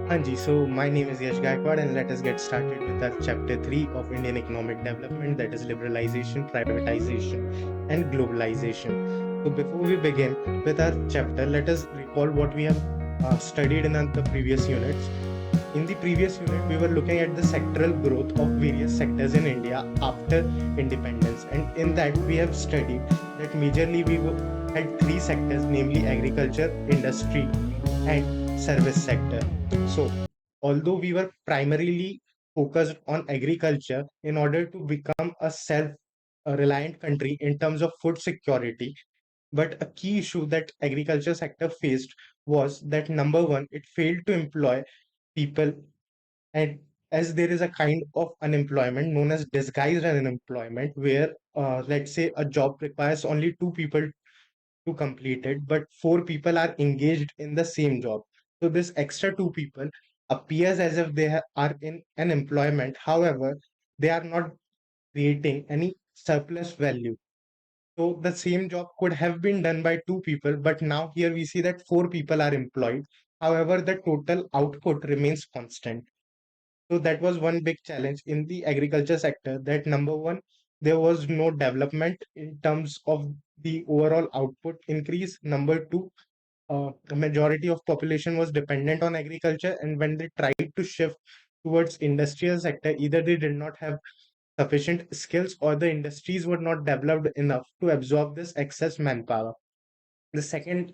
Anji, so my name is Yash GAIKWAD, and let us get started with our chapter 3 of Indian economic development, that is liberalization, privatization, and globalization. So before we begin with our chapter, let us recall what we have studied in the previous units. In the previous unit, we were looking at the sectoral growth of various sectors in India after independence, and in that we have studied that majorly had three sectors, namely agriculture, industry, and service sector. So, although we were primarily focused on agriculture in order to become a self reliant country in terms of food security, but a key issue that agriculture sector faced was that number one, it failed to employ people, and as there is a kind of unemployment known as disguised unemployment, where let's say a job requires only two people to complete it, but four people are engaged in the same job. So this extra two people appears as if they are in an employment. However, they are not creating any surplus value. So the same job could have been done by two people, but now here we see that four people are employed. However, the total output remains constant. So that was one big challenge in the agriculture sector. That number one, there was no development in terms of the overall output increase. Number two, a majority of population was dependent on agriculture, and when they tried to shift towards industrial sector, either they did not have sufficient skills or the industries were not developed enough to absorb this excess manpower. The second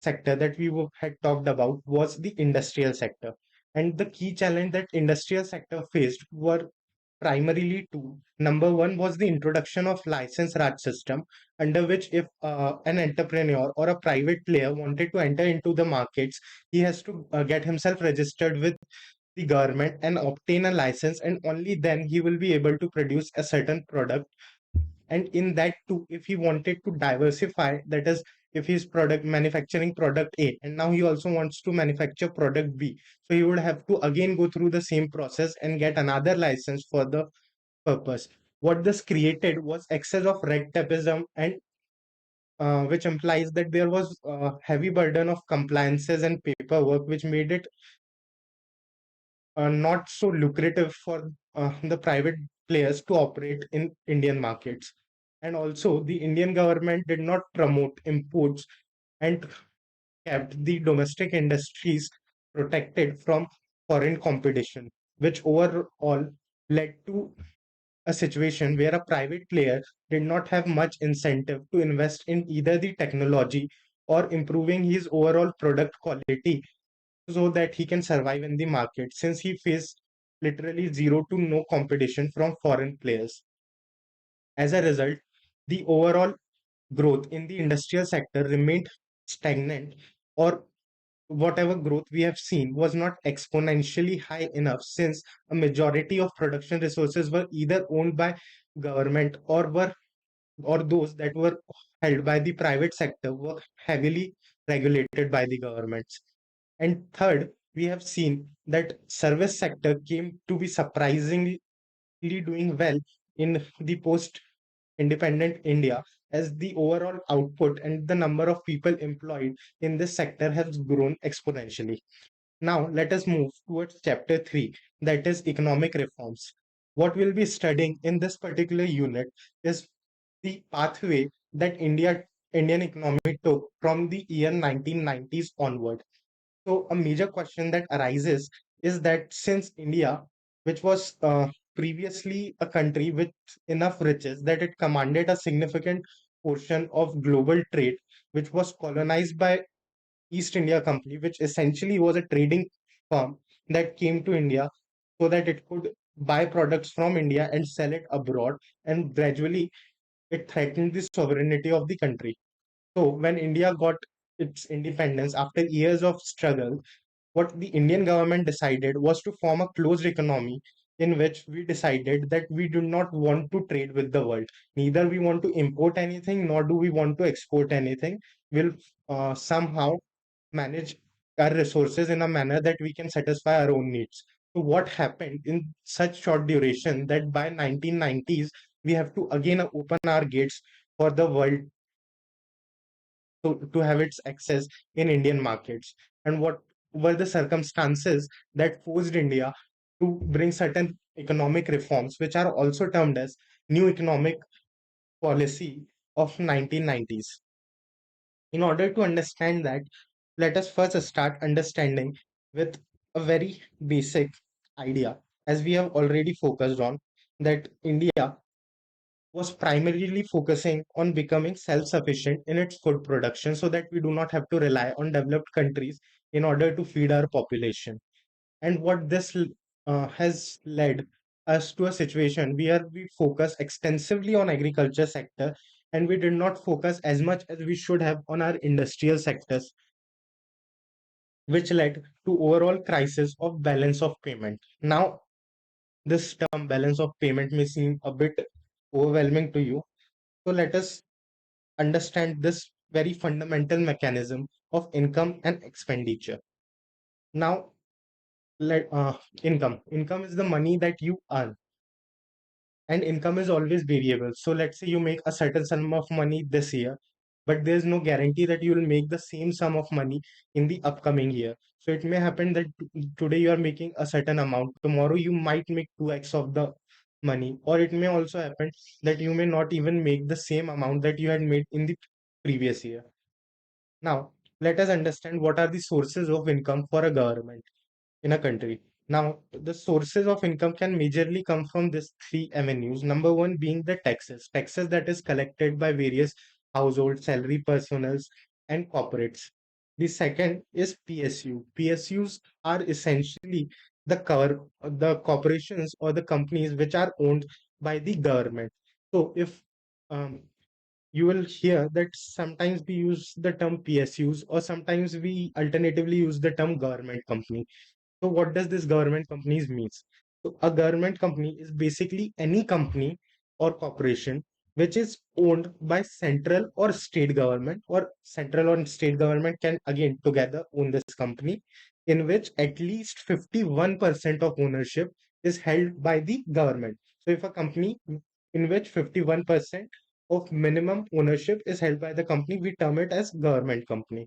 sector that had talked about was the industrial sector. And the key challenge that industrial sector faced were primarily two. Number one was the introduction of license Raj system, under which if an entrepreneur or a private player wanted to enter into the markets, he has to get himself registered with the government and obtain a license, and only then he will be able to produce a certain product. And in that too, if he wanted to diversify, that is, if he's product manufacturing product A and now he also wants to manufacture product B, so he would have to again go through the same process and get another license for the purpose. What this created was excess of red tapeism, and which implies that there was a heavy burden of compliances and paperwork, which made it not so lucrative for the private players to operate in Indian markets. And also, the Indian government did not promote imports and kept the domestic industries protected from foreign competition, which overall led to a situation where a private player did not have much incentive to invest in either the technology or improving his overall product quality so that he can survive in the market, since he faced literally zero to no competition from foreign players. As a result, the overall growth in the industrial sector remained stagnant, or whatever growth we have seen was not exponentially high enough, since a majority of production resources were either owned by government or those that were held by the private sector were heavily regulated by the governments. And third, we have seen that service sector came to be surprisingly doing well in the post independent India, as the overall output and the number of people employed in this sector has grown exponentially. Now, let us move towards chapter 3, that is economic reforms. What we'll be studying in this particular unit is the pathway that Indian economy took from the year 1990s onward. So, a major question that arises is that since India, which was previously a country with enough riches that it commanded a significant portion of global trade, which was colonized by East India Company, which essentially was a trading firm that came to India so that it could buy products from India and sell it abroad, and gradually it threatened the sovereignty of the country. So, when India got its independence after years of struggle, what the Indian government decided was to form a closed economy, in which we decided that we do not want to trade with the world. Neither we want to import anything, nor do we want to export anything. We'll somehow manage our resources in a manner that we can satisfy our own needs. So what happened in such short duration that by 1990s we have to again open our gates for the world to have its access in Indian markets. And what were the circumstances that forced India to bring certain economic reforms, which are also termed as new economic policy of 1990s. In order to understand that, let us first start understanding with a very basic idea, as we have already focused on, that India was primarily focusing on becoming self-sufficient in its food production so that we do not have to rely on developed countries in order to feed our population. And what this has led us to a situation where we focus extensively on agriculture sector, and we did not focus as much as we should have on our industrial sectors, which led to overall crisis of balance of payment. Now, this term balance of payment may seem a bit overwhelming to you. So let us understand this very fundamental mechanism of income and expenditure. Now, income is the money that you earn, and income is always variable. So let's say you make a certain sum of money this year, but there's no guarantee that you will make the same sum of money in the upcoming year. So it may happen that today you are making a certain amount, tomorrow you might make 2x of the money, or it may also happen that you may not even make the same amount that you had made in the previous year. Now, let us understand what are the sources of income for a government in a country. Now, the sources of income can majorly come from these three avenues. Number one being the taxes that is collected by various household salary personnels and corporates. The second is PSU. PSUs are essentially the corporations or the companies which are owned by the government. So if um, you will hear that sometimes we use the term PSUs, or sometimes we alternatively use the term government company. So what does this government companies means? So a government company is basically any company or corporation which is owned by central or state government, or central or state government can again together own this company, in which at least 51% of ownership is held by the government. So if a company in which 51% of minimum ownership is held by the company, we term it as government company.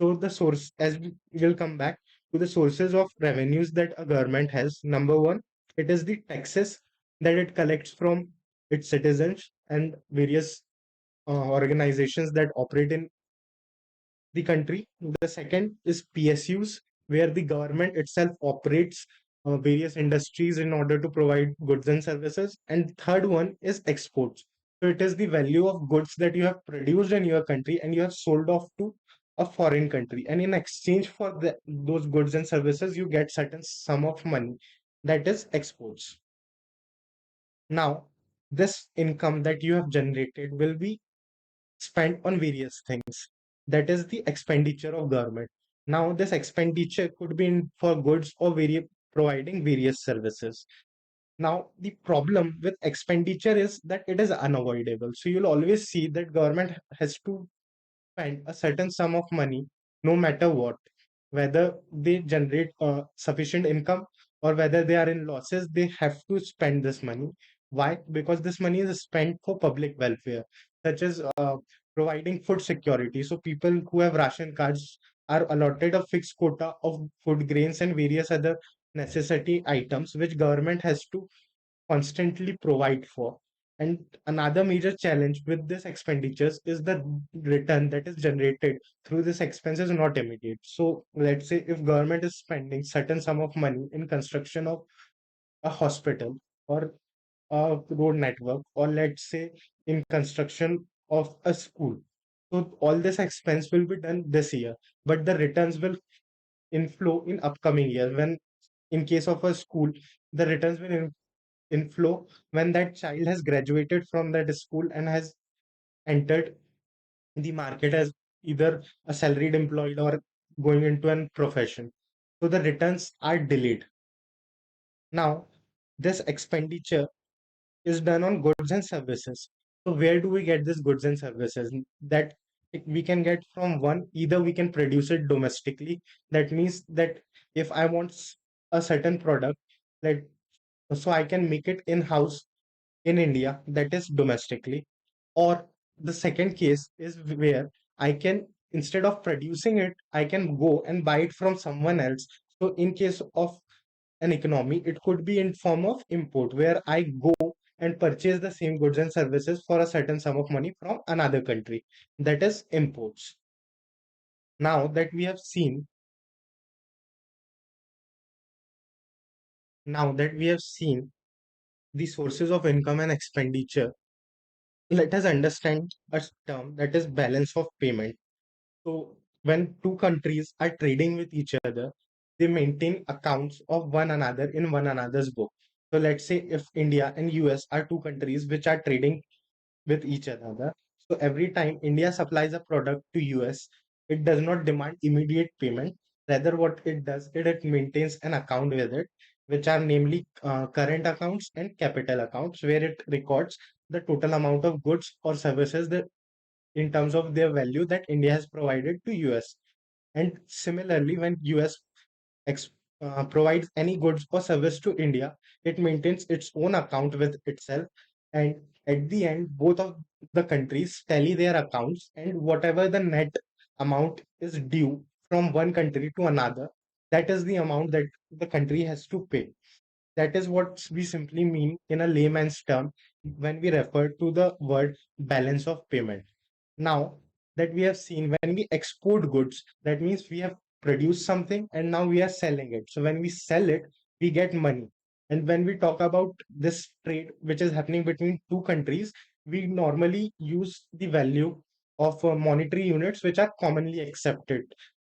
So the source, as we will come back to the sources of revenues that a government has. Number one, it is the taxes that it collects from its citizens and various organizations that operate in the country. The second is PSUs, where the government itself operates various industries in order to provide goods and services. And third one is exports. So it is the value of goods that you have produced in your country and you have sold off to a foreign country. And in exchange for those goods and services, you get certain sum of money. That is exports. Now, this income that you have generated will be spent on various things. That is the expenditure of government. Now, this expenditure could be for goods or providing various services. Now, the problem with expenditure is that it is unavoidable. So you'll always see that government has to spend a certain sum of money no matter what, whether they generate sufficient income or whether they are in losses, they have to spend this money. Why? Because this money is spent for public welfare, such as providing food security. So people who have ration cards are allotted a fixed quota of food grains and various other necessity items which government has to constantly provide for. And another major challenge with this expenditures is the return that is generated through this expense is not immediate. So let's say if government is spending certain sum of money in construction of a hospital or a road network, or let's say in construction of a school. So all this expense will be done this year, but the returns will inflow in upcoming year. When in case of a school, the returns will inflow when that child has graduated from that school and has entered the market as either a salaried employee or going into a profession. So the returns are delayed. Now, this expenditure is done on goods and services. So where do we get these goods and services? That we can get from one, either we can produce it domestically. That means that if I want a certain product, that so I can make it in-house in India, that is domestically. Or the second case is where I can instead of producing it, I can go and buy it from someone else. So in case of an economy, it could be in form of import, where I go and purchase the same goods and services for a certain sum of money from another country. That is imports. Now that we have seen, now that we have seen the sources of income and expenditure, let us understand a term that is balance of payment. So when two countries are trading with each other, they maintain accounts of one another in one another's book. So let's say if India and US are two countries which are trading with each other. So every time India supplies a product to US, it does not demand immediate payment. Rather, what it does, it maintains an account with it, which are namely current accounts and capital accounts, where it records the total amount of goods or services that in terms of their value that India has provided to US. And similarly, when US ex- provides any goods or service to India, it maintains its own account with itself. And at the end, both of the countries tally their accounts, and whatever the net amount is due from one country to another, that is the amount that the country has to pay. That is what we simply mean in a layman's term when we refer to the word balance of payment. Now that we have seen, when we export goods, that means we have produced something and now we are selling it. So when we sell it, we get money. And when we talk about this trade which is happening between two countries, we normally use the value of monetary units which are commonly accepted.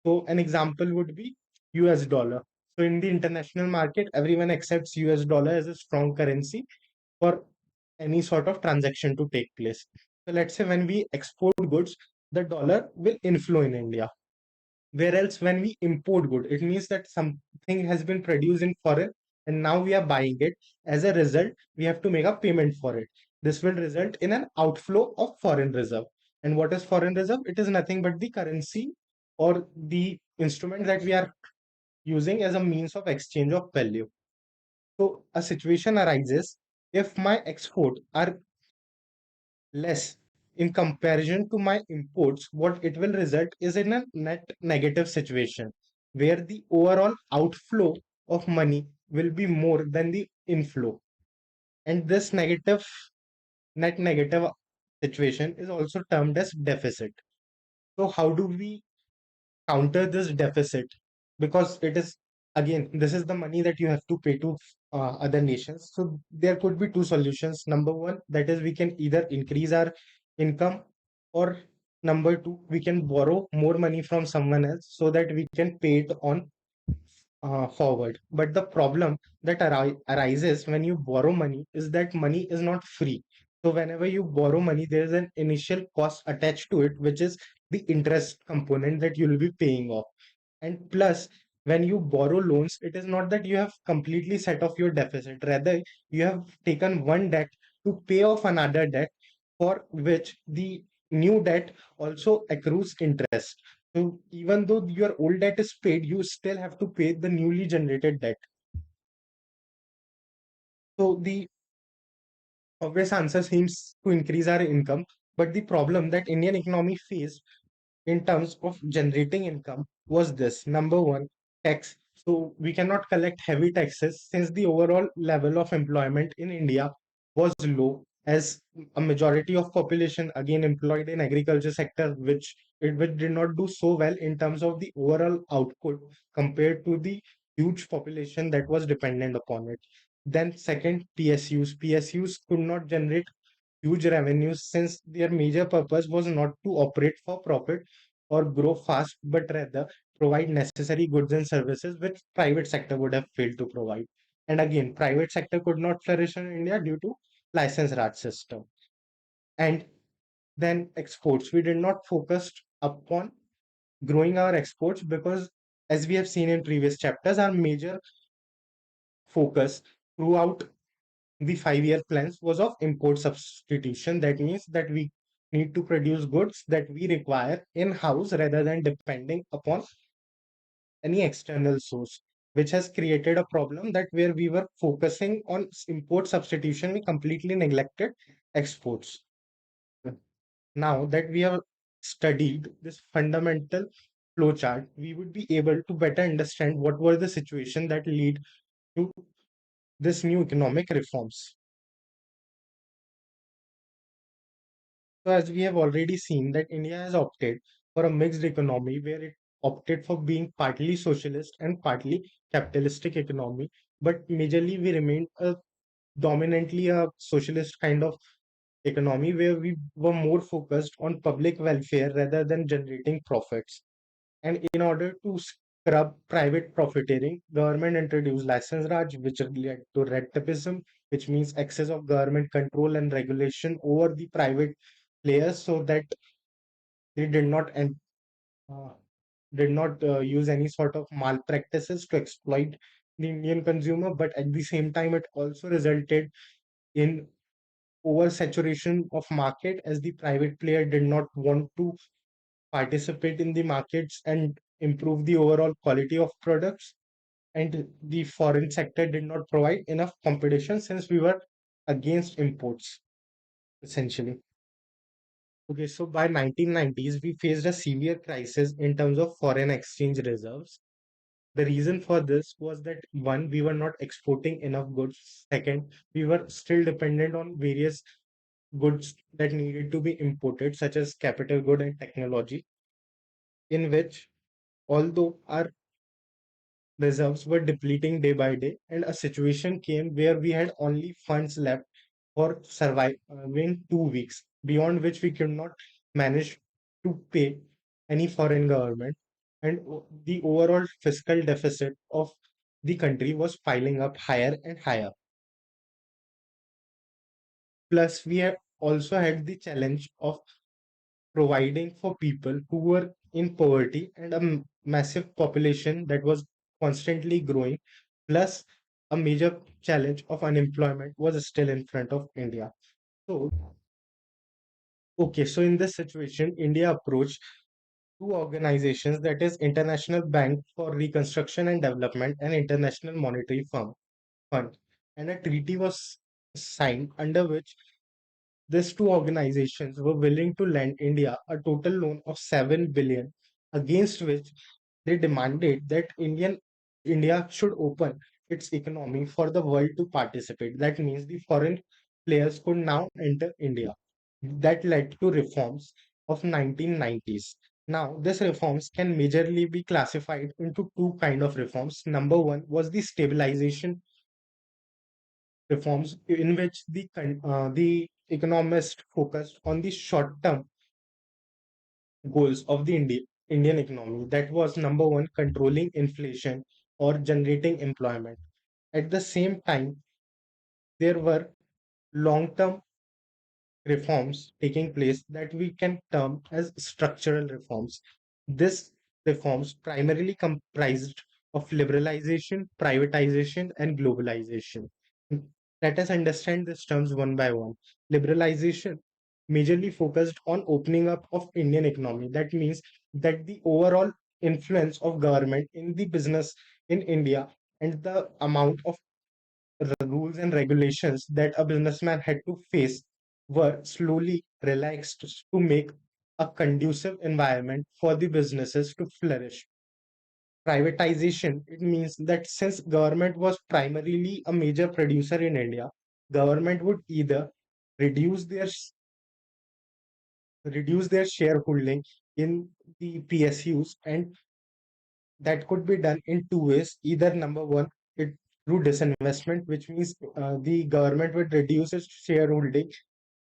So an example would be US dollar. So in the international market, everyone accepts US dollar as a strong currency for any sort of transaction to take place. So let's say when we export goods, the dollar will inflow in India. Whereas when we import good, it means that something has been produced in foreign and now we are buying it. As a result, we have to make a payment for it. This will result in an outflow of foreign reserve. And what is foreign reserve? It is nothing but the currency or the instrument that we are using as a means of exchange of value. So a situation arises if my export are less in comparison to my imports, what it will result is in a net negative situation where the overall outflow of money will be more than the inflow. And this net negative situation is also termed as deficit. So, how do we counter this deficit? Because it is, again, this is the money that you have to pay to other nations. So there could be two solutions. Number one, that is we can either increase our income, or number two, we can borrow more money from someone else so that we can pay it on forward. But the problem that arises when you borrow money is that money is not free. So whenever you borrow money, there is an initial cost attached to it, which is the interest component that you will be paying off. And plus, when you borrow loans, it is not that you have completely set off your deficit. Rather, you have taken one debt to pay off another debt, for which the new debt also accrues interest. So even though your old debt is paid, you still have to pay the newly generated debt. So the obvious answer seems to increase our income, but the problem that Indian economy faced in terms of generating income was this. Number one, tax. So we cannot collect heavy taxes since the overall level of employment in India was low, as a majority of population again employed in agriculture sector, which did not do so well in terms of the overall output compared to the huge population that was dependent upon it. Then second, PSUs. PSUs could not generate huge revenues since their major purpose was not to operate for profit or grow fast, but rather provide necessary goods and services which private sector would have failed to provide. And again, private sector could not flourish in India due to license raj system. And then exports. We did not focus upon growing our exports because, as we have seen in previous chapters, our major focus throughout the 5 year plans was of import substitution. That means that we need to produce goods that we require in house rather than depending upon any external source, which has created a problem that where we were focusing on import substitution, we completely neglected exports. Now that we have studied this fundamental flowchart, we would be able to better understand what were the situation that lead to this new economic reforms. So as we have already seen that India has opted for a mixed economy where it opted for being partly socialist and partly capitalistic economy, but majorly we remained a dominantly a socialist kind of economy where we were more focused on public welfare rather than generating profits. And in order to scrub private profiteering, government introduced license Raj, which led to red tapeism, which means excess of government control and regulation over the private players, so that they uh, did not use any sort of malpractices to exploit the Indian consumer. But at the same time, it also resulted in oversaturation of market as the private player did not want to participate in the markets and improve the overall quality of products, and the foreign sector did not provide enough competition since we were against imports essentially. Okay, so by 1990s we faced a severe crisis in terms of foreign exchange reserves. The reason for this was that one, we were not exporting enough goods. Second, we were still dependent on various goods that needed to be imported, such as capital good and technology, in which, although our reserves were depleting day by day, and a situation came where we had only funds left for surviving 2 weeks, beyond which we could not manage to pay any foreign government, and the overall fiscal deficit of the country was piling up higher and higher. Plus, also had the challenge of providing for people who were in poverty and a massive population that was constantly growing, plus a major challenge of unemployment was still in front of India. So, okay, so in this situation, India approached two organizations, that is International Bank for Reconstruction and Development and International Monetary Fund, and a treaty was signed under which these two organizations were willing to lend India a total loan of 7 billion, against which they demanded that India should open its economy for the world to participate. That means the foreign players could now enter India. That led to reforms of 1990s. Now, these reforms can majorly be classified into two kind of reforms. Number one was the stabilization reforms, in which the economist focused on the short term goals of the Indian economy. That was number one, controlling inflation or generating employment. At the same time, there were long term reforms taking place that we can term as structural reforms. This reforms primarily comprised of liberalization, privatization, and globalization. Let us understand these terms one by one. Liberalization majorly focused on opening up of Indian economy. That means that the overall influence of government in the business in India and the amount of rules and regulations that a businessman had to face were slowly relaxed to make a conducive environment for the businesses to flourish. Privatization, it means that since government was primarily a major producer in India, government would either reduce their reduce their shareholding in the PSUs, and that could be done in two ways. Either number one, it through disinvestment, which means the government would reduce its shareholding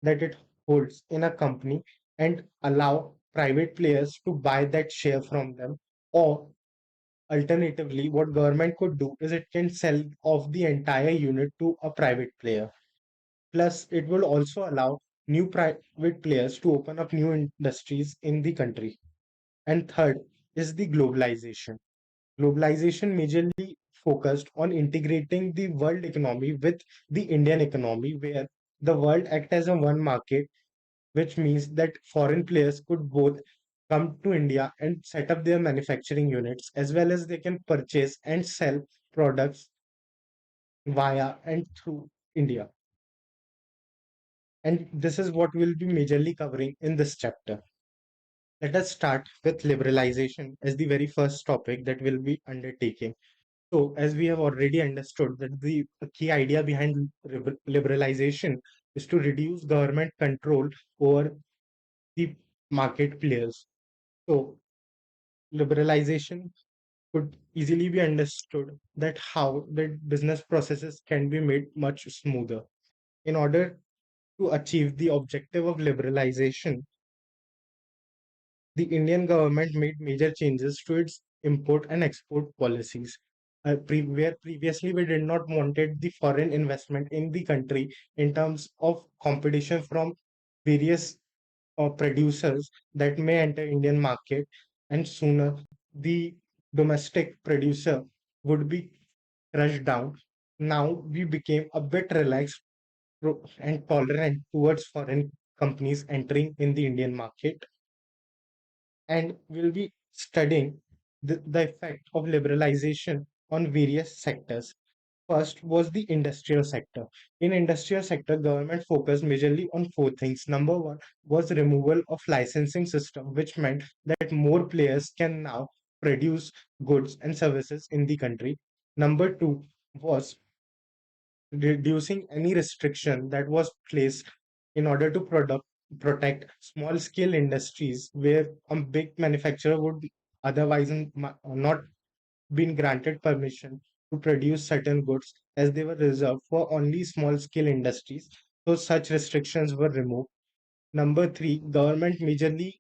that it holds in a company and allow private players to buy that share from them. Or alternatively, what government could do is it can sell off the entire unit to a private player. Plus, it will also allow new private players to open up new industries in the country. And third is the globalization. Globalization majorly focused on integrating the world economy with the Indian economy, where the world act as a one market, which means that foreign players could both come to India and set up their manufacturing units, as well as they can purchase and sell products via and through India. And this is what we'll be majorly covering in this chapter. Let us start with liberalization as the very first topic that we'll be undertaking. So, as we have already understood that the key idea behind liberalization is to reduce government control over the market players. So, liberalization could easily be understood that how the business processes can be made much smoother. In order to achieve the objective of liberalization, the Indian government made major changes to its import and export policies. Where previously we did not wanted the foreign investment in the country in terms of competition from various producers that may enter Indian market, and sooner the domestic producer would be crushed down. Now we became a bit relaxed and tolerant towards foreign companies entering in the Indian market, and we'll be studying the effect of liberalization on various sectors. First was the industrial sector. In industrial sector, government focused majorly on four things. Number one was removal of licensing system, which meant that more players can now produce goods and services in the country. Number two was reducing any restriction that was placed in order to protect small scale industries where a big manufacturer would otherwise not been granted permission to produce certain goods as they were reserved for only small scale industries. So such restrictions were removed. Number three, government majorly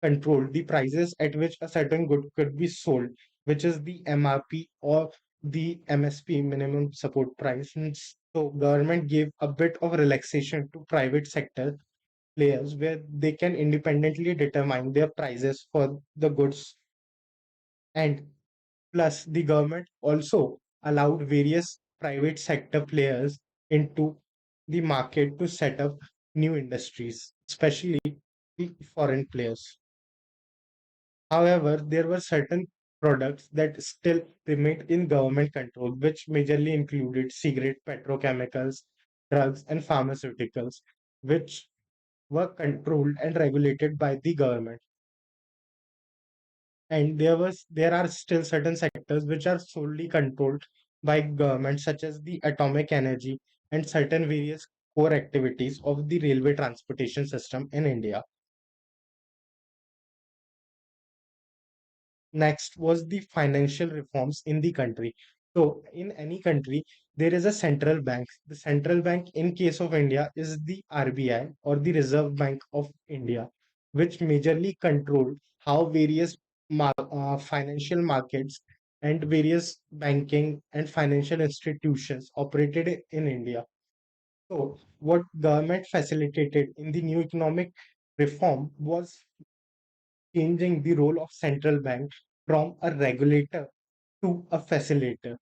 controlled the prices at which a certain good could be sold, which is the MRP or the MSP, minimum support price. And so government gave a bit of relaxation to private sector players where they can independently determine their prices for the goods. And plus, the government also allowed various private sector players into the market to set up new industries, especially the foreign players. However, there were certain products that still remained in government control, which majorly included cigarette, petrochemicals, drugs, and pharmaceuticals, which were controlled and regulated by the government. And there are still certain sectors which are solely controlled by government, such as the atomic energy and certain various core activities of the railway transportation system in India. Next was the financial reforms in the country. So, in any country, there is a central bank. The central bank, in case of India, is the RBI or the Reserve Bank of India, which majorly control how various financial markets and various banking and financial institutions operated in India. So, what government facilitated in the new economic reform was changing the role of central bank from a regulator to a facilitator,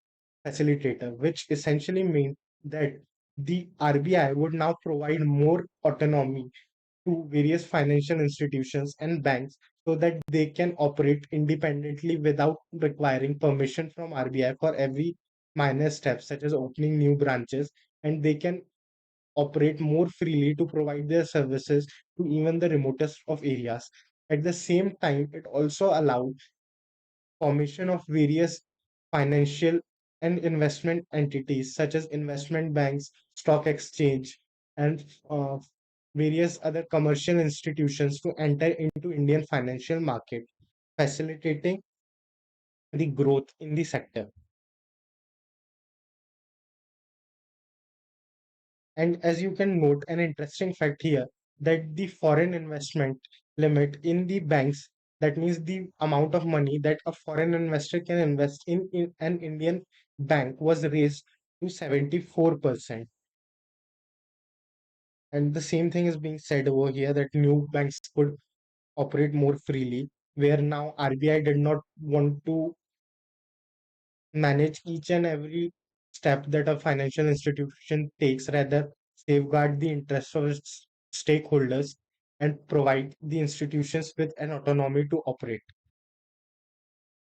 which essentially means that the RBI would now provide more autonomy to various financial institutions and banks so that they can operate independently without requiring permission from RBI for every minor step, such as opening new branches, and they can operate more freely to provide their services to even the remotest of areas. At the same time, it also allowed formation of various financial and investment entities such as investment banks, stock exchange, and various other commercial institutions to enter into Indian financial market, facilitating the growth in the sector. And as you can note, an interesting fact here that the foreign investment limit in the banks, that means the amount of money that a foreign investor can invest in an Indian bank, was raised to 74%. And the same thing is being said over here that new banks could operate more freely, where now RBI did not want to manage each and every step that a financial institution takes, rather safeguard the interests of its stakeholders and provide the institutions with an autonomy to operate.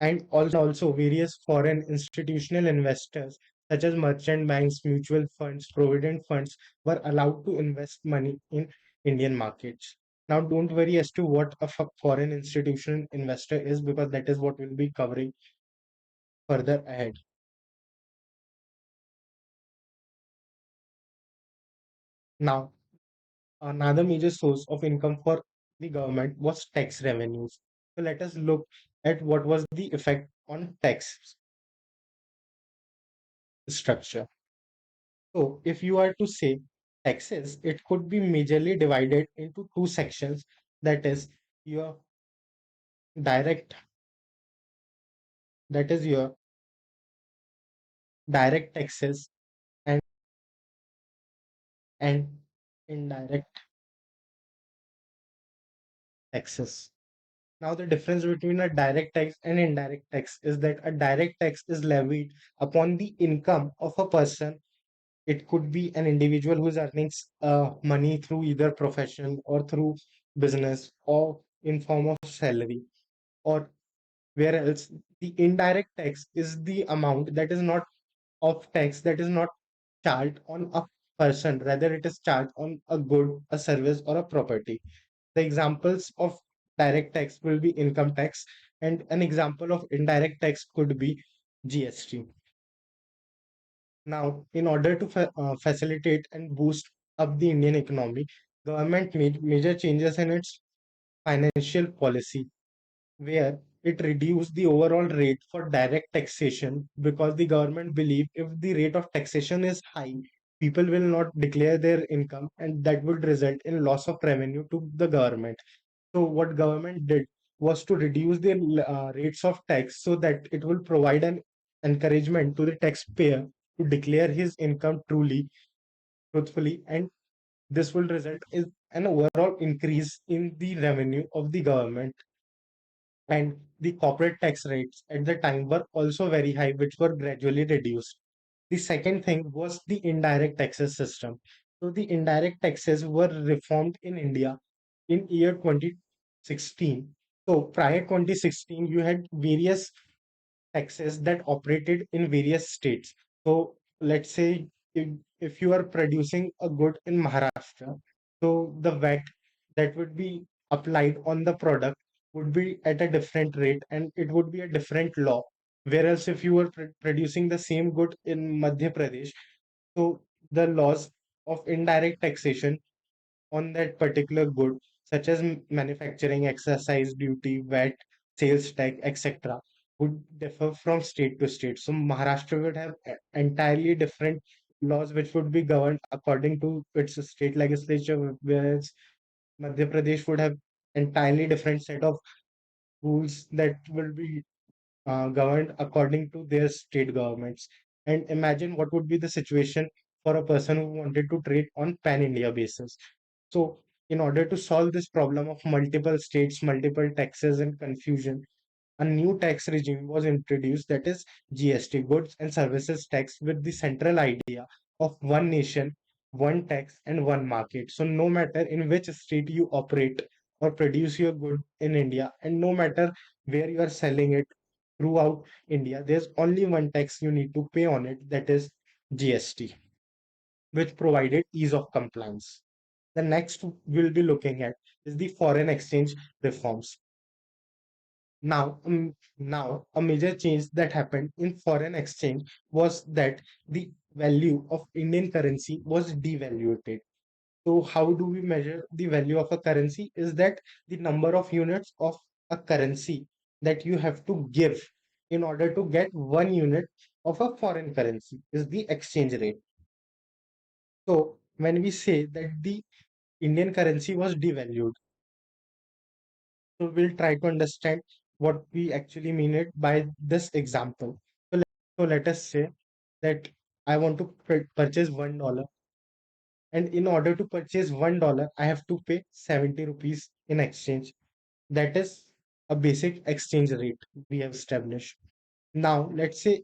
And also various foreign institutional investors such as merchant banks, mutual funds, provident funds were allowed to invest money in Indian markets. Now, don't worry as to what a foreign institutional investor is, because that is what we'll be covering further ahead. Now, another major source of income for the government was tax revenues. So let us look at what was the effect on tax structure. So if you are to say taxes, it could be majorly divided into two sections. That is your direct, that is your direct taxes, and and indirect taxes. Now, the difference between a direct tax and indirect tax is that a direct tax is levied upon the income of a person. It could be an individual who is earning money through either profession or through business or in form of salary, or where else the indirect tax is the amount that is not of tax, that is not charged on a person, rather it is charged on a good, a service, or a property. The examples of direct tax will be income tax, and an example of indirect tax could be GST. Now, in order to facilitate and boost up the Indian economy, government made major changes in its financial policy, where it reduced the overall rate for direct taxation, because the government believed if the rate of taxation is high, people will not declare their income, and that would result in loss of revenue to the government. So what government did was to reduce the rates of tax, so that it will provide an encouragement to the taxpayer to declare his income truthfully, and this will result in an overall increase in the revenue of the government. And the corporate tax rates at the time were also very high, which were gradually reduced. The second thing was the indirect taxes system. So the indirect taxes were reformed in India in year 2016. So prior 2016, you had various taxes that operated in various states. So let's say if you are producing a good in Maharashtra, so the VAT that would be applied on the product would be at a different rate, and it would be a different law. Whereas if you were producing the same good in Madhya Pradesh, so the laws of indirect taxation on that particular good, such as manufacturing, excise duty, VAT, sales tax, etc., would differ from state to state. So Maharashtra would have entirely different laws which would be governed according to its state legislature, whereas Madhya Pradesh would have entirely different set of rules that will be governed according to their state governments. And imagine what would be the situation for a person who wanted to trade on pan India basis. So, in order to solve this problem of multiple states, multiple taxes, and confusion, a new tax regime was introduced, that is GST, Goods and Services Tax, with the central idea of one nation, one tax, and one market. So, no matter in which state you operate or produce your good in India, and no matter where you are selling it throughout India, there's only one tax you need to pay on it, that is GST, which provided ease of compliance. The next we'll be looking at is the foreign exchange reforms. Now, a major change that happened in foreign exchange was that the value of Indian currency was devaluated. So, how do we measure the value of a currency? Is that the number of units of a currency that you have to give in order to get 1 unit of a foreign currency is the exchange rate. So, when we say that the Indian currency was devalued, so we'll try to understand what we actually mean it by this example. So let us say that I want to purchase $1, and in order to purchase $1, I have to pay 70 rupees in exchange. That is a basic exchange rate we have established. Now, let's say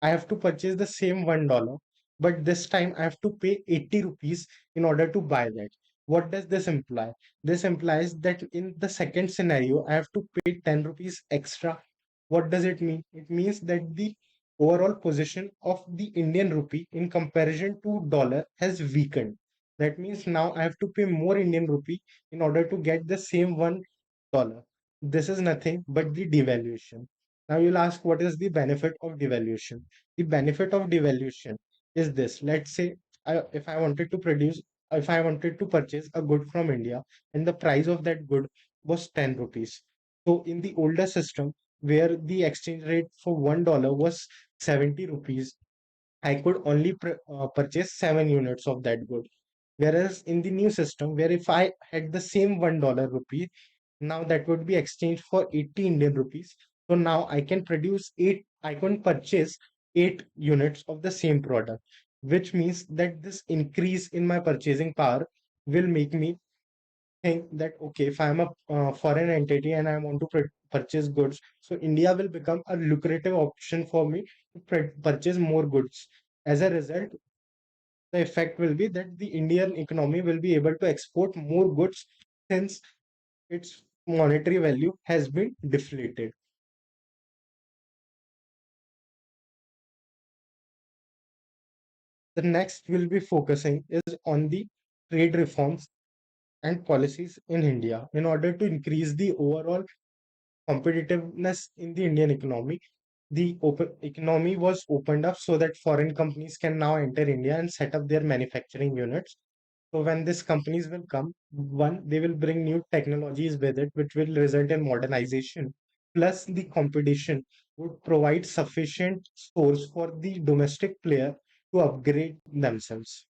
I have to purchase the same $1, but this time I have to pay 80 rupees in order to buy that. What does this imply? This implies that in the second scenario, I have to pay 10 rupees extra. What does it mean? It means that the overall position of the Indian rupee in comparison to dollar has weakened. That means now I have to pay more Indian rupee in order to get the same $1. This is nothing but the devaluation. Now you'll ask, what is the benefit of devaluation? The benefit of devaluation is this. Let's say if I wanted to if I wanted to purchase a good from India and the price of that good was 10 rupees. So in the older system, where the exchange rate for $1 was 70 rupees, I could only purchase 7 units of that good. Whereas in the new system, where if I had the same $1 rupee, now that would be exchanged for 80 Indian rupees. So now I can purchase 8 units of the same product, which means that this increase in my purchasing power will make me think that, okay, if I'm a foreign entity and I want to purchase goods, so India will become a lucrative option for me to purchase more goods. As a result, the effect will be that the Indian economy will be able to export more goods since its monetary value has been deflated. The next we'll be focusing is on the trade reforms and policies in India in order to increase the overall competitiveness in the Indian economy. The open economy was opened up so that foreign companies can now enter India and set up their manufacturing units. So when these companies will come, one, they will bring new technologies with it, which will result in modernization. Plus, the competition would provide sufficient source for the domestic player to upgrade themselves.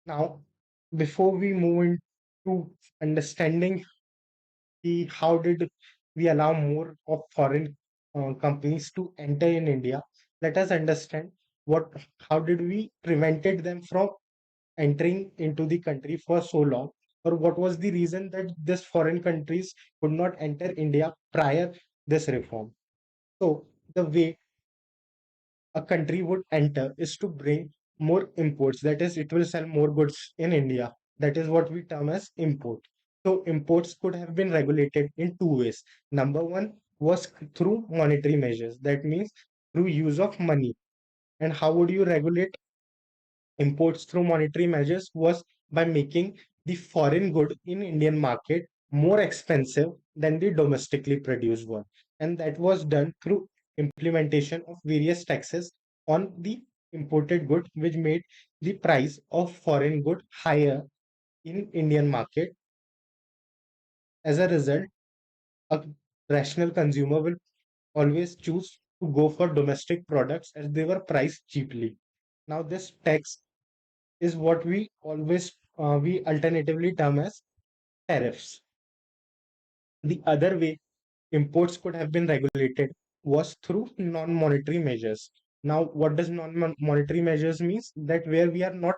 Now, before we move into understanding how did we allow more of foreign companies to enter in India, let us understand what how did we prevented them from entering into the country for so long, or what was the reason that this foreign countries could not enter India prior this reform. So the way a country would enter is to bring more imports. That is, it will sell more goods in India. That is what we term as import. So imports could have been regulated in two ways. Number one was through monetary measures. That means through use of money. And how would you regulate imports through monetary measures? Was by making the foreign good in Indian market more expensive than the domestically produced one. And that was done through implementation of various taxes on the imported good, which made the price of foreign good higher in Indian market. As a result, a rational consumer will always choose to go for domestic products as they were priced cheaply. Now, this tax is what we alternatively term as tariffs. The other way imports could have been regulated was through non-monetary measures. Now, what does non-monetary measures means? That where we are not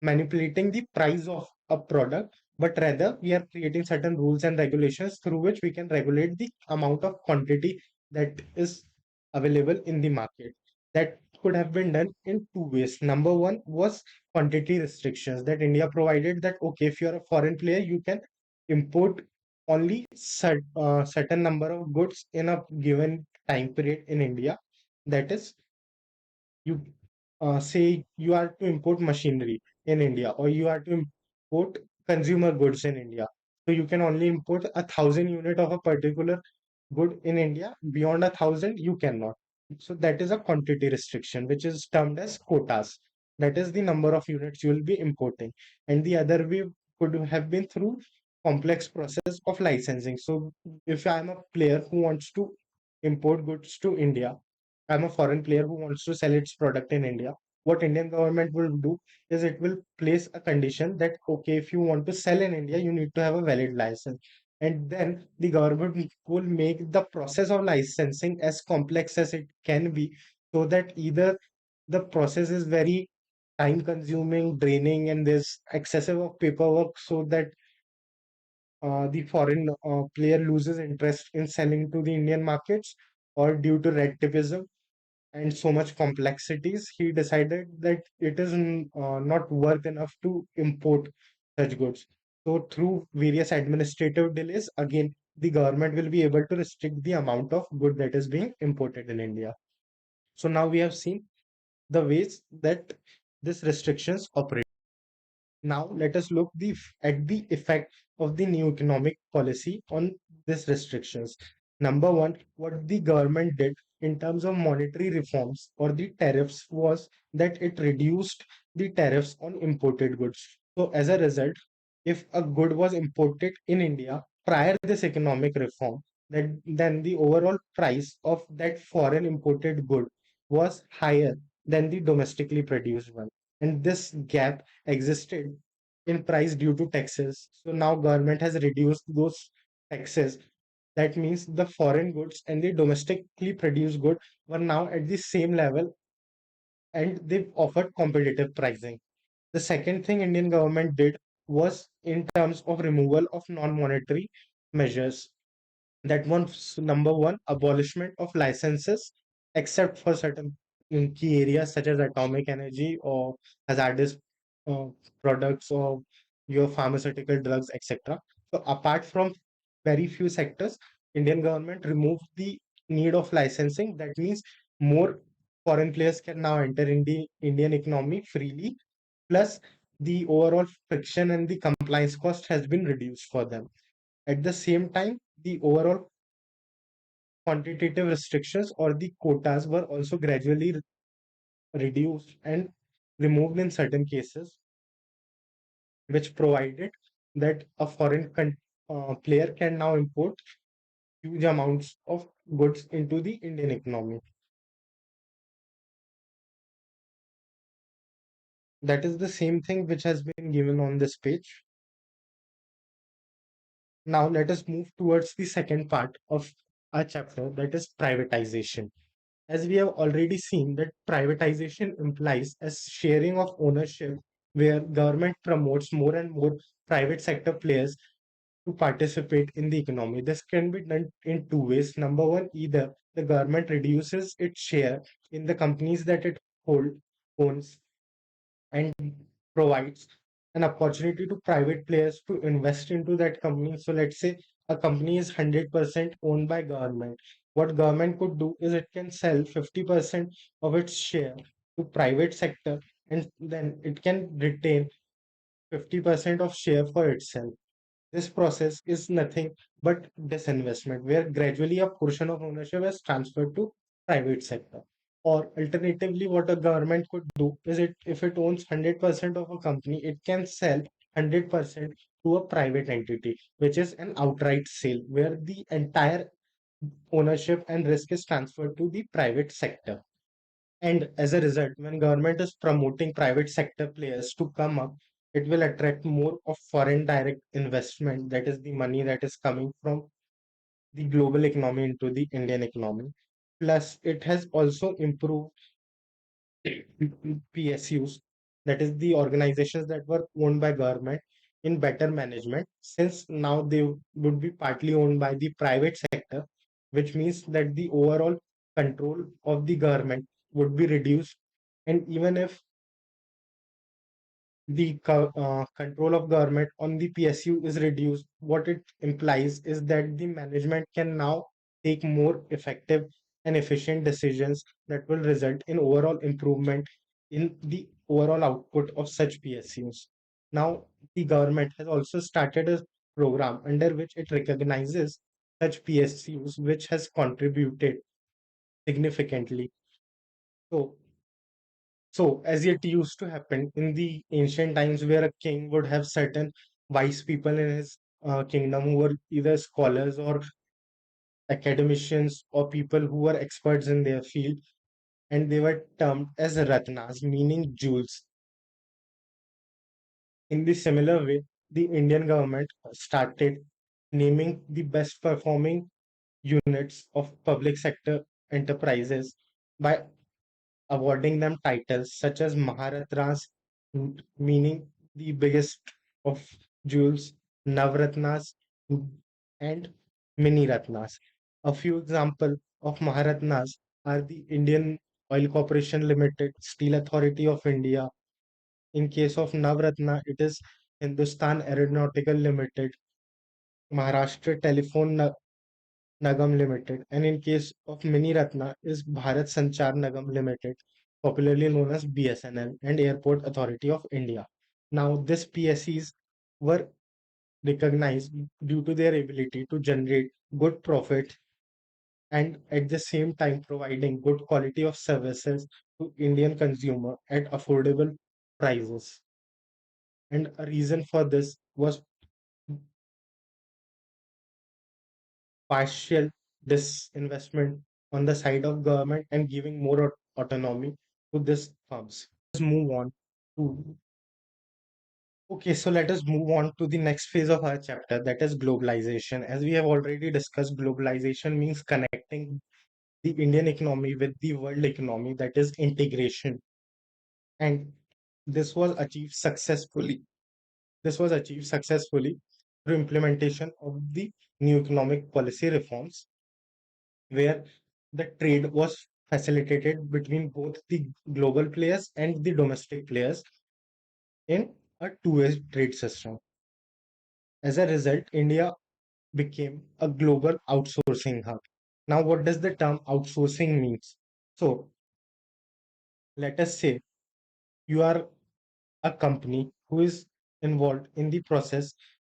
manipulating the price of a product, but rather we are creating certain rules and regulations through which we can regulate the amount of quantity that is available in the market. That could have been done in two ways. Number one was quantity restrictions that India provided that, okay, if you're a foreign player, you can import only certain number of goods in a given time period in India. That is, you say you are to import machinery in India, or you are to import consumer goods in India. So you can only import 1,000 unit of a particular good in India. Beyond 1,000, you cannot. So that is a quantity restriction, which is termed as quotas. That is the number of units you will be importing. And the other way could have been through complex process of licensing. So if I'm a player who wants to import goods to India, I'm a foreign player who wants to sell its product in India. What Indian government will do is it will place a condition that, okay, if you want to sell in India, you need to have a valid license. And then the government will make the process of licensing as complex as it can be, so that either the process is very time consuming, draining, and there's excessive of paperwork, so that the foreign player loses interest in selling to the Indian markets, or due to red tapeism and so much complexities, he decided that it is not worth enough to import such goods. So, through various administrative delays, again, the government will be able to restrict the amount of good that is being imported in India. So, now we have seen the ways that these restrictions operate. Now let us look at the effect of the new economic policy on these restrictions. Number one, what the government did in terms of monetary reforms or the tariffs was that it reduced the tariffs on imported goods. So as a result, if a good was imported in India prior to this economic reform, then the overall price of that foreign imported good was higher than the domestically produced one. And this gap existed in price due to taxes. So now government has reduced those taxes. That means the foreign goods and the domestically produced good were now at the same level and they've offered competitive pricing. The second thing Indian government did was in terms of removal of non-monetary measures. That was number one, abolishment of licenses, except for certain key areas such as atomic energy or hazardous uh, products or your pharmaceutical drugs, etc. So apart from very few sectors, Indian government removed the need of licensing. That means more foreign players can now enter in the Indian economy freely. Plus, the overall friction and the compliance cost has been reduced for them. At the same time, the overall quantitative restrictions or the quotas were also gradually reduced and removed in certain cases, which provided that a foreign player can now import huge amounts of goods into the Indian economy. That is the same thing which has been given on this page. Now let us move towards the second part of our chapter, that is privatization. As we have already seen that privatization implies a sharing of ownership where government promotes more and more private sector players to participate in the economy. This can be done in two ways. Number one, either the government reduces its share in the companies that it owns and provides an opportunity to private players to invest into that company. So let's say a company is 100% owned by government. What government could do is it can sell 50% of its share to private sector and then it can retain 50% of share for itself. This process is nothing but disinvestment, where gradually a portion of ownership is transferred to private sector. Or alternatively, what a government could do is it if it owns 100% of a company, it can sell 100% to a private entity, which is an outright sale, where the entire ownership and risk is transferred to the private sector. And as a result, when government is promoting private sector players to come up, it will attract more of foreign direct investment. That is the money that is coming from the global economy into the Indian economy. Plus, it has also improved PSUs, that is the organizations that were owned by government in better management, since now they would be partly owned by the private sector, which means that the overall control of the government would be reduced. And even if the control of government on the PSU is reduced, what it implies is that the management can now take more effective and efficient decisions that will result in overall improvement in the overall output of such PSUs. Now, the government has also started a program under which it recognizes such PSUs, which has contributed significantly. So, as it used to happen in the ancient times, where a king would have certain wise people in his kingdom who were either scholars or academicians or people who were experts in their field, and they were termed as ratnas, meaning jewels. In the similar way, the Indian government started naming the best performing units of public sector enterprises by awarding them titles such as Maharatnas, meaning the biggest of jewels, Navratnas, and Mini Ratnas. A few examples of Maharatnas are the Indian Oil Corporation Limited, Steel Authority of India. In case of Navratna, it is Hindustan Aeronautical Limited, Maharashtra Telephone Nagam Limited, and in case of Mini Ratna is Bharat Sanchar Nagam Limited. popularly known as BSNL, and Airport Authority of India. Now, these PSEs were recognized due to their ability to generate good profit and at the same time providing good quality of services to Indian consumer at affordable prices. And a reason for this was partial disinvestment on the side of government and giving more autonomy to these firms. Let's move on to Okay, so let us move on to the next phase of our chapter, that is globalization. As we have already discussed, globalization means connecting the Indian economy with the world economy, that is integration. And this was achieved successfully. This was achieved successfully through implementation of the new economic policy reforms, where the trade was facilitated between both the global players and the domestic players in a two-way trade system. As a result, India became a global outsourcing hub. Now, what does the term outsourcing means? So, let us say you are a company who is involved in the process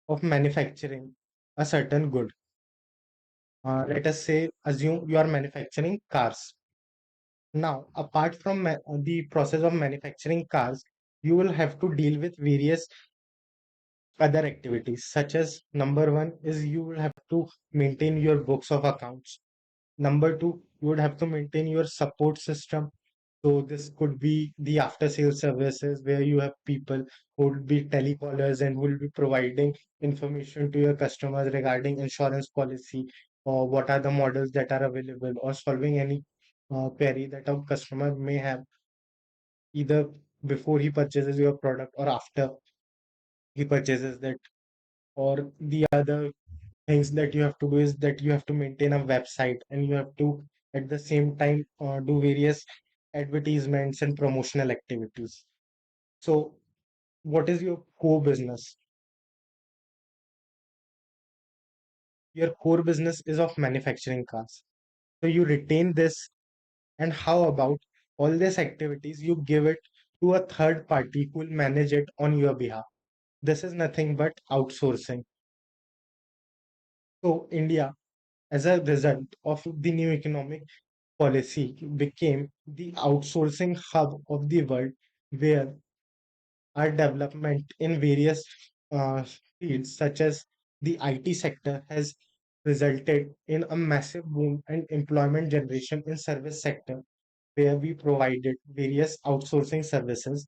of manufacturing a certain good. Let us say, assume you are manufacturing cars. Now, apart from the process of manufacturing cars, you will have to deal with various other activities, such as number one is you will have to maintain your books of accounts. Number two, you would have to maintain your support system. So this could be the after sales services where you have people who would be telecallers and will be providing information to your customers regarding insurance policy or what are the models that are available or solving any query that a customer may have either before he purchases your product or after he purchases that. Or the other things that you have to do is that you have to maintain a website and you have to at the same time do various advertisements and promotional activities. So what is your core business? Your core business is of manufacturing cars, so you retain this. And how about all these activities you give it to a third party who will manage it on your behalf? This is nothing but outsourcing. So India, as a result of the new economic policy, became the outsourcing hub of the world, where our development in various fields, such as the IT sector, has resulted in a massive boom and employment generation in service sector, where we provided various outsourcing services.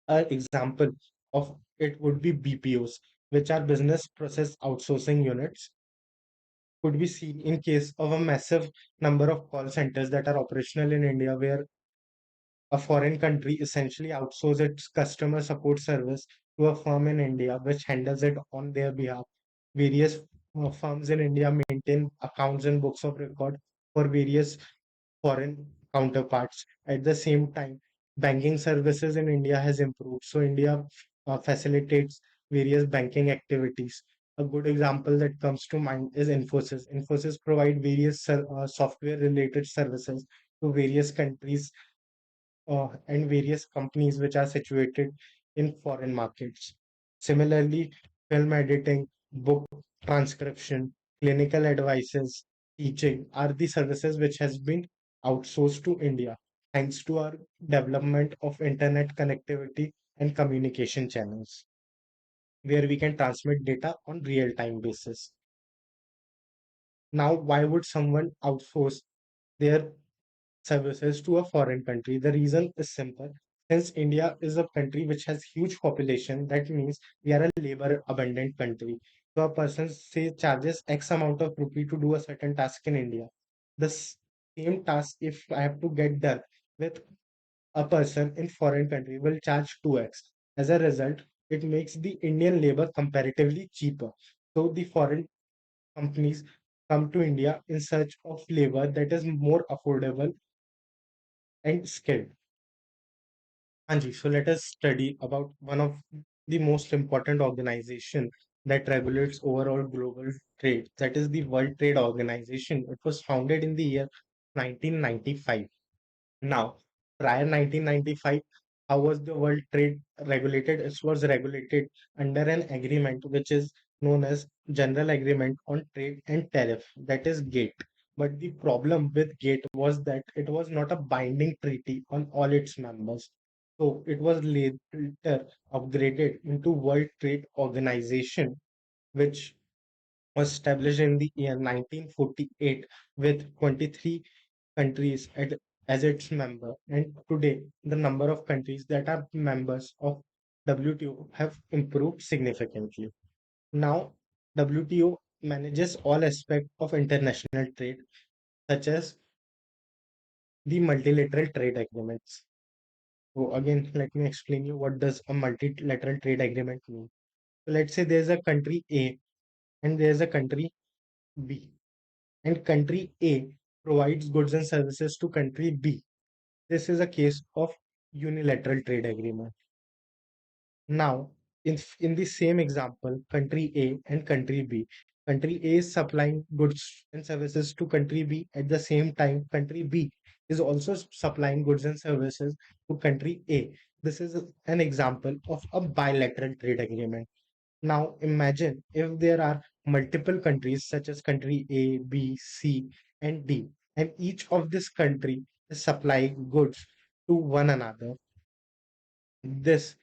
An example of it would be BPOs, which are business process outsourcing units, could be seen in case of a massive number of call centers that are operational in India, where a foreign country essentially outsources its customer support service to a firm in India, which handles it on their behalf. Various firms in India maintain accounts and books of record for various foreign counterparts. At the same time, banking services in India has improved. So India facilitates various banking activities. A good example that comes to mind is Infosys. Infosys provide various software related services to various countries and various companies which are situated in foreign markets. Similarly, film editing, book transcription, clinical advices, teaching are the services which has been outsourced to India thanks to our development of internet connectivity and communication channels, where we can transmit data on real time basis. Now, why would someone outsource their services to a foreign country? The reason is simple. Since India is a country which has huge population, that means we are a labor abundant country. So a person say charges X amount of rupee to do a certain task in India. The same task, if I have to get done with a person in foreign country, will charge 2x. As a result, it makes the Indian labor comparatively cheaper. So the foreign companies come to India in search of labor that is more affordable and skilled. Anji, so let us study about one of the most important organization that regulates overall global trade. That is the World Trade Organization. It was founded in the year 1995. Now, prior 1995, how was the world trade regulated? It was regulated under an agreement which is known as General Agreement on Trade and Tariff, that is GATE. But the problem with GATE was that it was not a binding treaty on all its members. So it was later upgraded into World Trade Organization, which was established in the year 1948 with 23 countries as its member. And today, the number of countries that are members of WTO have improved significantly. Now, WTO manages all aspects of international trade, such as the multilateral trade agreements. So again, let me explain you what does a multilateral trade agreement mean. So let's say there's a country A and there's a country B, and country A provides goods and services to country B. This is a case of unilateral trade agreement. Now, in the same example, country A and country A is supplying goods and services to country B. At the same time, country B is also supplying goods and services to country A. This is an example of a bilateral trade agreement. Now, imagine if there are multiple countries such as country A, B, C, and D, and each of this country is supplying goods to one another. This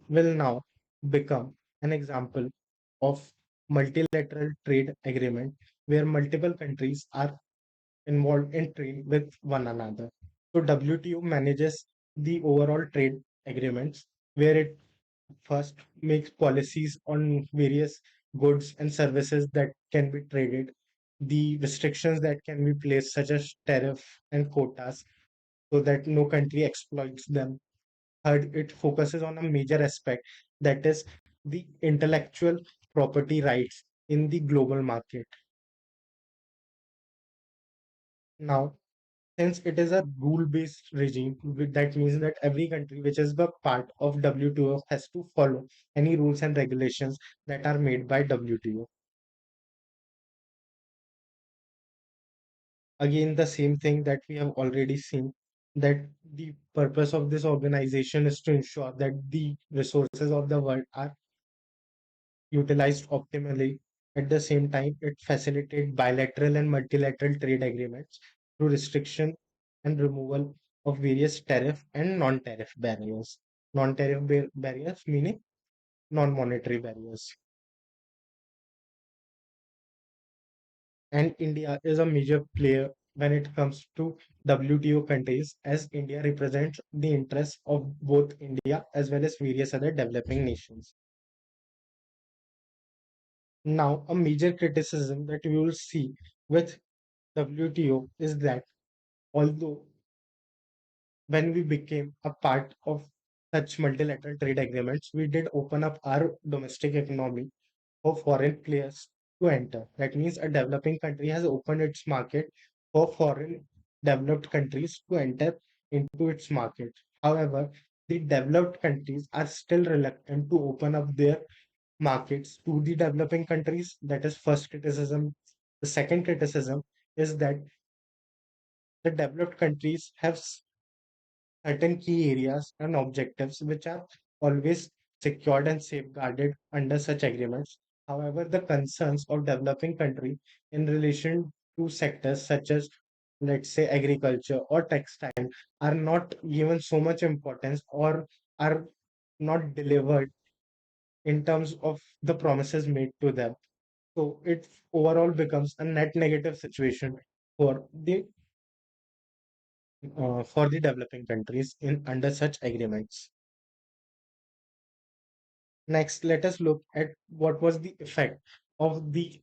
will now become an example of multilateral trade agreement where multiple countries are involved in trade with one another. So WTO manages the overall trade agreements where it first makes policies on various goods and services that can be traded, the restrictions that can be placed, such as tariff and quotas, so that no country exploits them. Third, it focuses on a major aspect, that is the intellectual property rights in the global market. Now, since it is a rule-based regime, that means that every country which is the part of WTO has to follow any rules and regulations that are made by WTO. Again, the same thing that we have already seen, that the purpose of this organization is to ensure that the resources of the world are utilized optimally. At the same time, it facilitates bilateral and multilateral trade agreements through restriction and removal of various tariff and non-tariff barriers. Non-tariff barriers meaning non-monetary barriers. And India is a major player when it comes to WTO countries, as India represents the interests of both India as well as various other developing nations. Now, a major criticism that we will see with WTO is that although when we became a part of such multilateral trade agreements, we did open up our domestic economy for foreign players to enter. That means a developing country has opened its market for foreign developed countries to enter into its market. However, the developed countries are still reluctant to open up their markets to the developing countries. That is first criticism. The second criticism is that the developed countries have certain key areas and objectives which are always secured and safeguarded under such agreements. However, the concerns of developing country in relation to sectors such as, let's say, agriculture or textile are not given so much importance or are not delivered in terms of the promises made to them. So it overall becomes a net negative situation for the developing countries in under such agreements. Next, let us look at what was the effect of the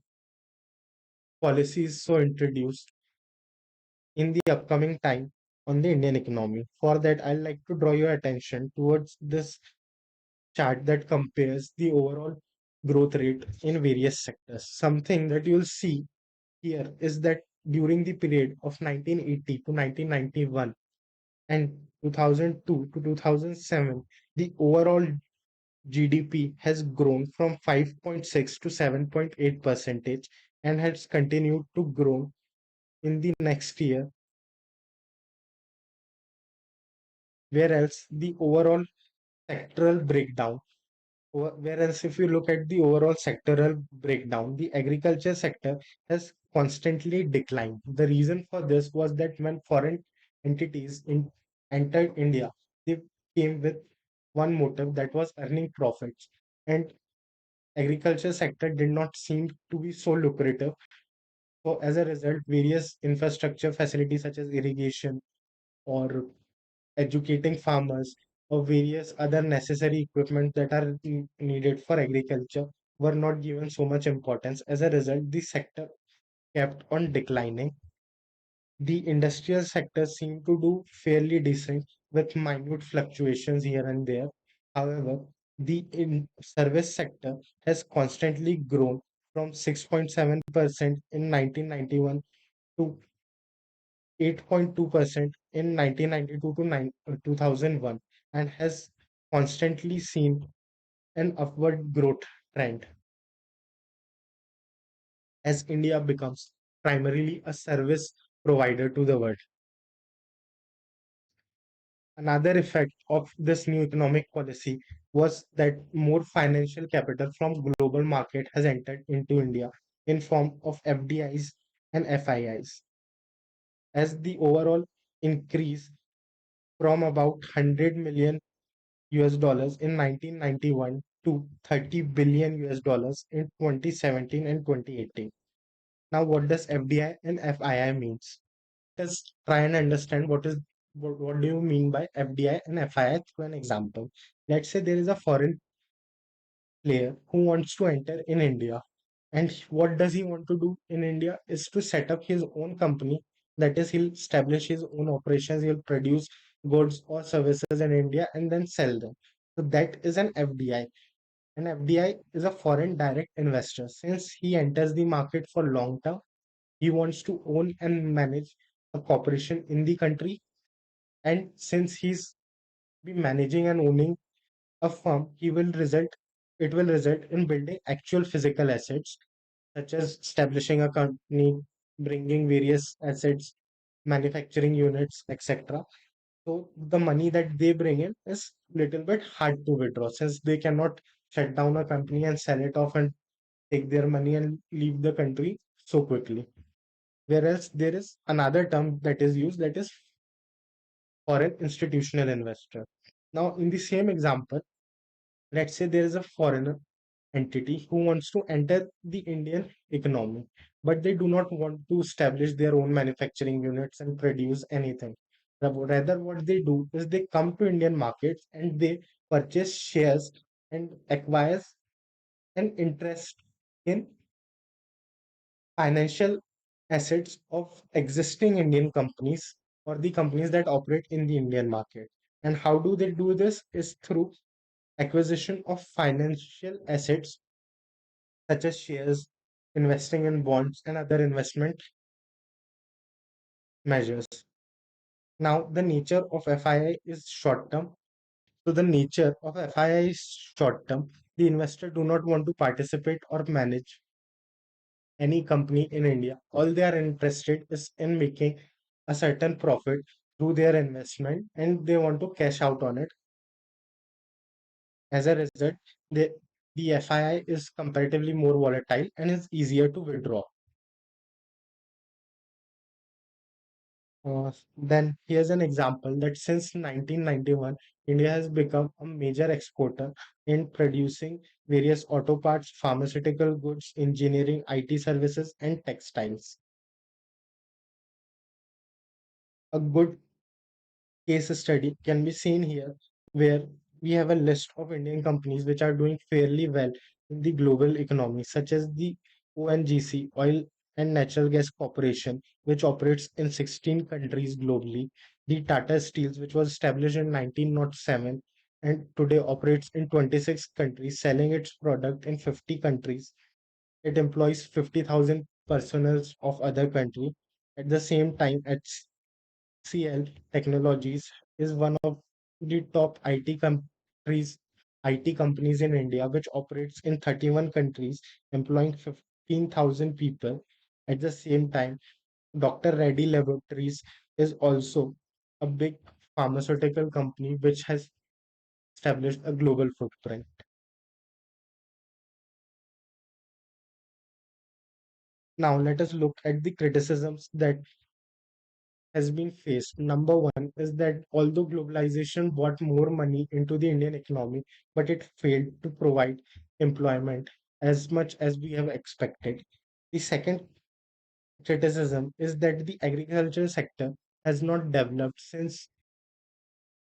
policies so introduced in the upcoming time on the Indian economy. For that, I'd like to draw your attention towards this chart that compares the overall growth rate in various sectors. Something that you'll see here is that during the period of 1980 to 1991 and 2002 to 2007, the overall GDP has grown from 5.6 to 7.8 percentage and has continued to grow in the next year whereas the overall sectoral breakdown, whereas if you look at the overall sectoral breakdown, the agriculture sector has constantly declined. The reason for this was that when foreign entered India, they came with one motive, that was earning profits. And agriculture sector did not seem to be so lucrative. So as a result, various infrastructure facilities such as irrigation or educating farmers or various other necessary equipment that are needed for agriculture were not given so much importance. As a result, the sector kept on declining. The industrial sector seemed to do fairly decent with minute fluctuations here and there. However, the service sector has constantly grown from 6.7% in 1991 to 8.2% in 1992 to 2001, and has constantly seen an upward growth trend as India becomes primarily a service provider to the world. Another effect of this new economic policy was that more financial capital from global market has entered into India in form of FDIs and FIIs. As the overall increase from about 100 million US dollars in 1991 to 30 billion US dollars in 2017 and 2018. Now, what does FDI and FII means? Let's try and understand what do you mean by FDI and FII through an example. Let's say there is a foreign player who wants to enter in India. And what does he want to do in India is to set up his own company. That is, he'll establish his own operations, he'll produce goods or services in India and then sell them. So that is an FDI. An FDI is a foreign direct investor. Since he enters the market for long term, he wants to own and manage a corporation in the country. And since he's be managing and owning a firm, it will result in building actual physical assets, such as establishing a company, bringing various assets, manufacturing units, etc. So the money that they bring in is little bit hard to withdraw since they cannot shut down a company and sell it off and take their money and leave the country so quickly. Whereas there is another term that is used, that is foreign institutional investor. Now, in the same example, let's say there is a foreigner entity who wants to enter the Indian economy, but they do not want to establish their own manufacturing units and produce anything. Rather, what they do is they come to Indian markets and they purchase shares and acquires an interest in financial assets of existing Indian companies or the companies that operate in the Indian market. And how do they do this? Is through acquisition of financial assets such as shares, investing in bonds, and other investment measures. Now, the nature of FII is short term. So, the nature of FII is short term. The investor do not want to participate or manage any company in India. All they are interested is in making a certain profit through their investment and they want to cash out on it. As a result, the FII is comparatively more volatile and is easier to withdraw. Then here's an example that since 1991, India has become a major exporter in producing various auto parts, pharmaceutical goods, engineering, IT services, and textiles. A good case study can be seen here, where we have a list of Indian companies which are doing fairly well in the global economy, such as the ONGC, Oil and Natural Gas Corporation, which operates in 16 countries globally, the Tata Steels, which was established in 1907 and today operates in 26 countries, selling its product in 50 countries. It employs 50,000 personnel of other countries. At the same time, HCL Technologies is one of the top IT companies in India, which operates in 31 countries, employing 15,000 people. At the same time, Dr. Reddy Laboratories is also a big pharmaceutical company which has established a global footprint. Now, let us look at the criticisms that has been faced. Number one is that although globalization brought more money into the Indian economy, but it failed to provide employment as much as we have expected. The second criticism is that the agriculture sector has not developed since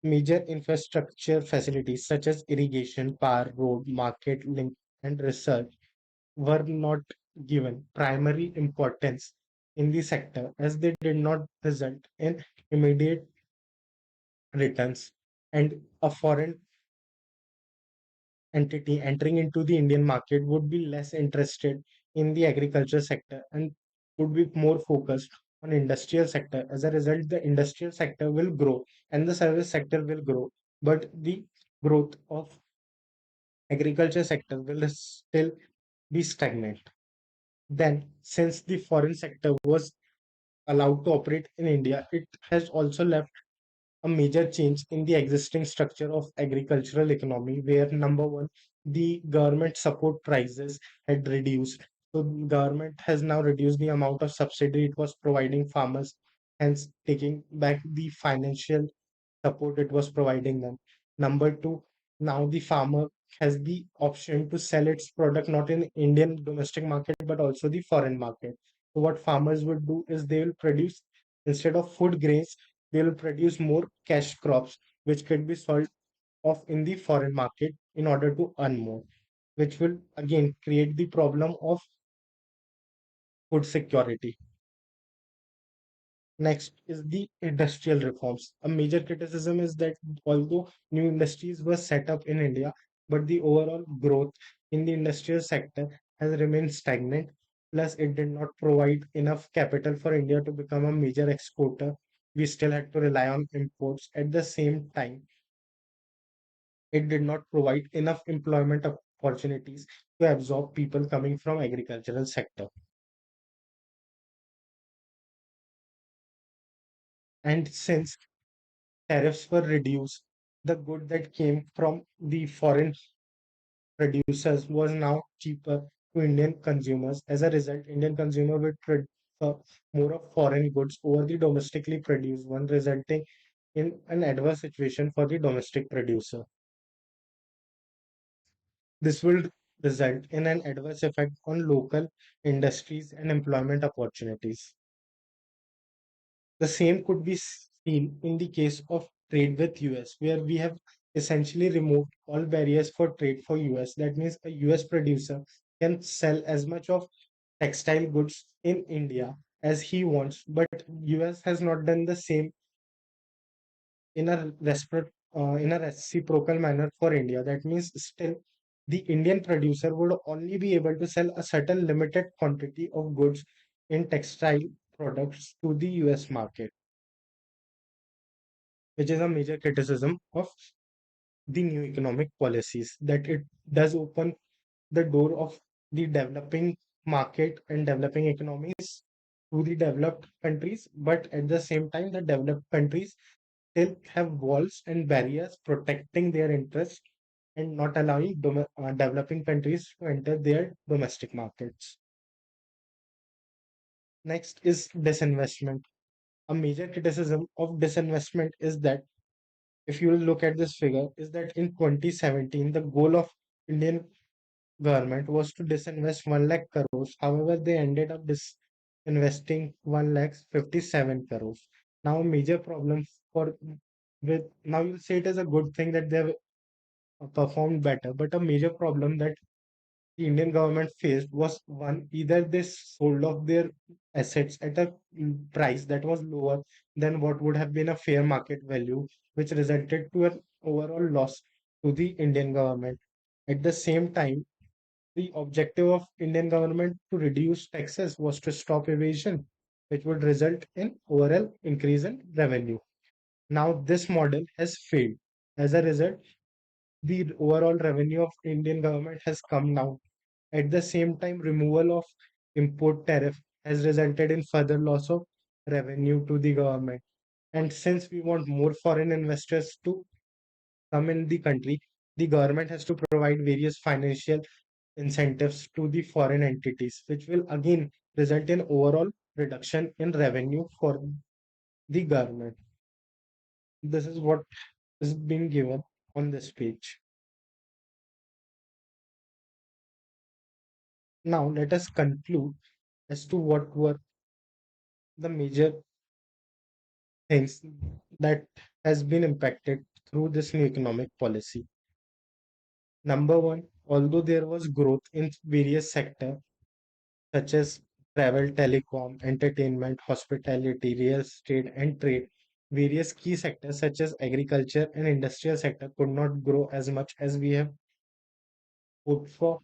major infrastructure facilities such as irrigation, power, road, market link, and research were not given primary importance in the sector as they did not result in immediate returns, and a foreign entity entering into the Indian market would be less interested in the agriculture sector and would be more focused on industrial sector. As a result, the industrial sector will grow and the service sector will grow, but the growth of agriculture sector will still be stagnant. Then, since the foreign sector was allowed to operate in India, it has also left a major change in the existing structure of agricultural economy where number one, the government support prices had reduced. So government has now reduced the amount of subsidy it was providing farmers, hence taking back the financial support it was providing them. Number two, now the farmer has the option to sell its product not in Indian domestic market but also the foreign market. So what farmers would do is they will produce, instead of food grains, they will produce more cash crops which can be sold off in the foreign market in order to earn more, which will again create the problem of food security. Next is the industrial reforms. A major criticism is that although new industries were set up in India, but the overall growth in the industrial sector has remained stagnant. Plus, it did not provide enough capital for India to become a major exporter. We still had to rely on imports. At the same time, it did not provide enough employment opportunities to absorb people coming from agricultural sector. And since tariffs were reduced, the good that came from the foreign producers was now cheaper to Indian consumers. As a result, Indian consumer would prefer more of foreign goods over the domestically produced one, resulting in an adverse situation for the domestic producer. This will result in an adverse effect on local industries and employment opportunities. The same could be seen in the case of trade with US, where we have essentially removed all barriers for trade for US. That means a US producer can sell as much of textile goods in India as he wants, but US has not done the same in a reciprocal manner for India. That means still the Indian producer would only be able to sell a certain limited quantity of goods in textile products to the US market, which is a major criticism of the new economic policies, that it does open the door of the developing market and developing economies to the developed countries, but at the same time, the developed countries still have walls and barriers protecting their interests and not allowing developing countries to enter their domestic markets. Next is disinvestment. A major criticism of disinvestment is that if you look at this figure, is that in 2017, the goal of Indian government was to disinvest 1 lakh crores. However, they ended up disinvesting 1 lakh 57 crores. Now, a major problem for with now you'll say it is a good thing that they have performed better, but a major problem that the Indian government faced was one, either they sold off their assets at a price that was lower than what would have been a fair market value, which resulted to an overall loss to the Indian government. At the same time, the objective of Indian government to reduce taxes was to stop evasion, which would result in overall increase in revenue. Now this model has failed. As a result, the overall revenue of Indian government has come down. At the same time, removal of import tariff has resulted in further loss of revenue to the government. And since we want more foreign investors to come in the country, the government has to provide various financial incentives to the foreign entities, which will again result in overall reduction in revenue for the government. This is what is being given on this page. Now, let us conclude as to what were the major things that has been impacted through this new economic policy. Number one, although there was growth in various sectors such as travel, telecom, entertainment, hospitality, real estate, and trade, various key sectors such as agriculture and industrial sector could not grow as much as we have hoped for.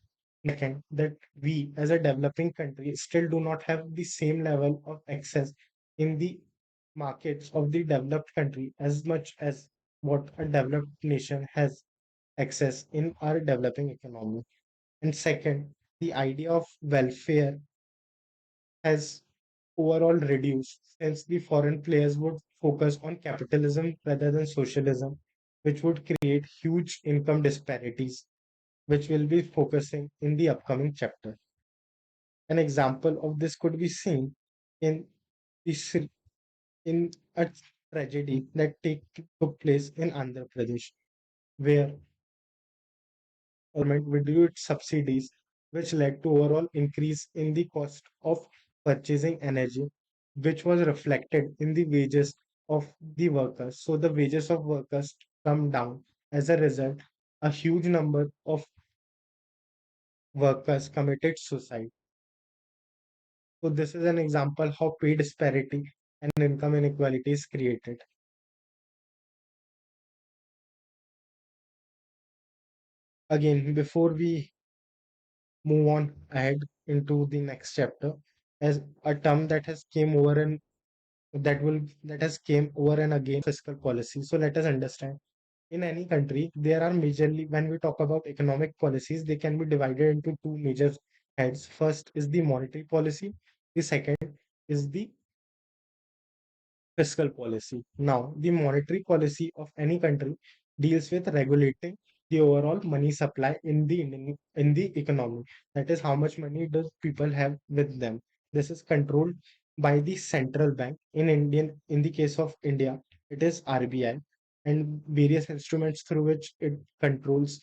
Second, that we as a developing country still do not have the same level of access in the markets of the developed country as much as what a developed nation has access in our developing economy. And second, the idea of welfare has overall reduced since the foreign players would focus on capitalism rather than socialism, which would create huge income disparities, which we'll be focusing in the upcoming chapter. An example of this could be seen in the in a tragedy that took place in Andhra Pradesh, where government withdrew its subsidies, which led to overall increase in the cost of purchasing energy, which was reflected in the wages of the workers. So the wages of workers come down. As a result, a huge number of workers committed suicide. So this is an example how pay disparity and income inequality is created. Again, before we move on ahead into the next chapter, as a term that has came over and that has came over and again fiscal policy. So let us understand. In any country, there are majorly when we talk about economic policies, they can be divided into two major heads. First is the monetary policy. The second is the fiscal policy. Now, the monetary policy of any country deals with regulating the overall money supply in the economy. That is, how much money does people have with them. This is controlled by the central bank. In the case of India, it is RBI, and various instruments through which it controls